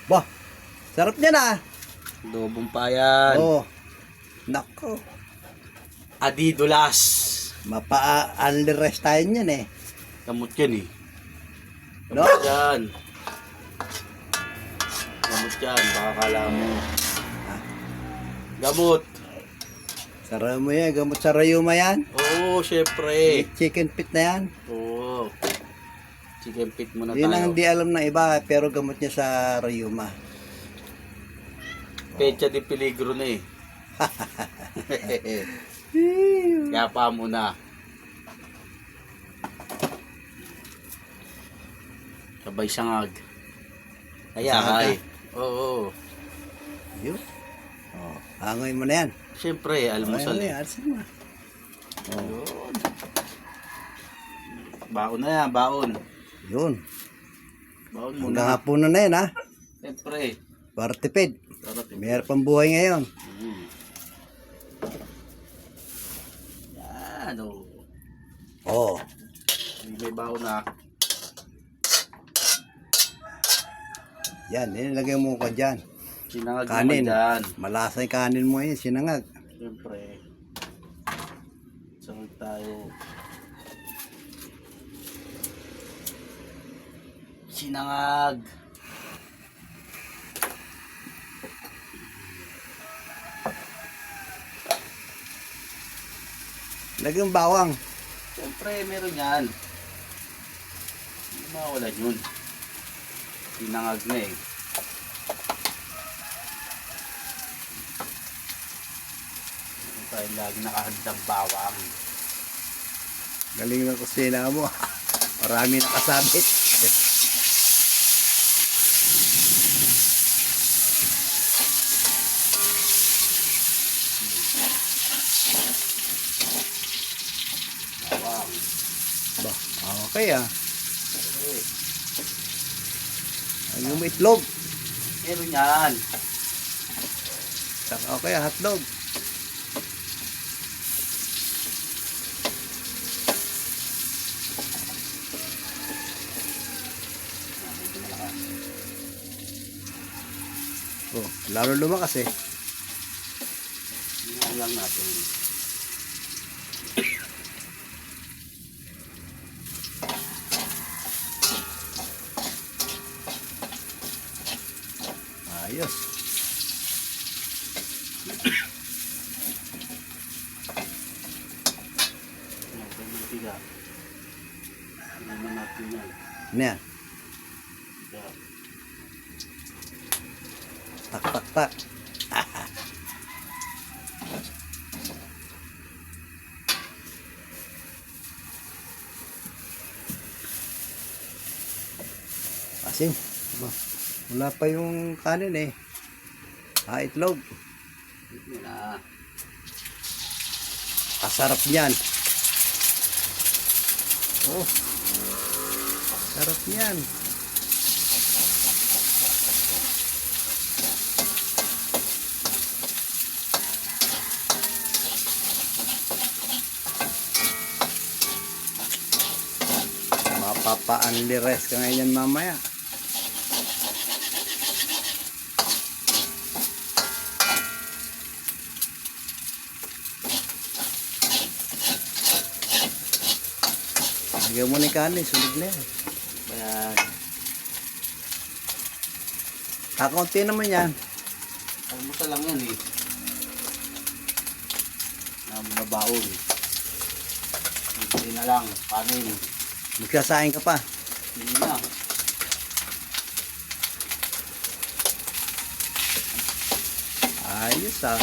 Bah, sarap niyan ah. Adobong payan. Oh. Nako. Adidulas. Mapa-only rest tayo niyan eh. Gamot yan eh. No? Gamot yan. Gamot yan. Baka kala mo. Gamot. Sarap mo yan. Gamot sa rayuma yan. Oo, syempre. Chicken feet na yan. Oo. Chicken feet muna Yun ang tayo. hindi alam ng iba. Pero gamot niya sa rayuma. Pecha de peligro na eh. Kaya pa muna. Sabay sangag. Ay. Oo. Yun. Oh, hangoy mo na yan. Siyempre, almusal Ay, eh. almusal mo. Yun. Baon na yan, baon. Yun. Baon Hanggang muna. hapunan na yan ha. Siyempre. Para tipid. Sarap eh. Mayroon pang buhay ngayon. Yan o. Oh. May baon na. Yan. Nilagay mo ka dyan. Sinangag Kanin. naman dyan. Malasa yung kanin mo yun. Sinangag. Siyempre. Sangag tayo. Sinangag. Lagay yung bawang. Siyempre, meron yan. Hindi mawalan yun. Sinangag na eh. Meron tayong lagi nakahandang bawang. Galing ng kusina mo. Marami nakasabit. Bawang. Ba, okay ah. Okay. Ang yung itlog. Meron yan. Okay ah, hotdog. Oh, lalo lumakas eh. Yan lang natin. Ayos. Natin ng tiga. Naman natin yan. Ano yan? Tiga. Tak, tak, tak. Asin. Ba, wala pa yung kanin eh. Itlog. Yan na. Kasarap niyan. Oh. Sarap niyan. Mapapa-only rest ka ngayon mamaya. Lagyan mo ni kanin, sulig na yan. Ayan. Kakunti naman yan. Almusal lang yan eh. Nababaon. Hindi na lang. Kanin. Magsasaing ka pa. Hindi na. Ayos ah.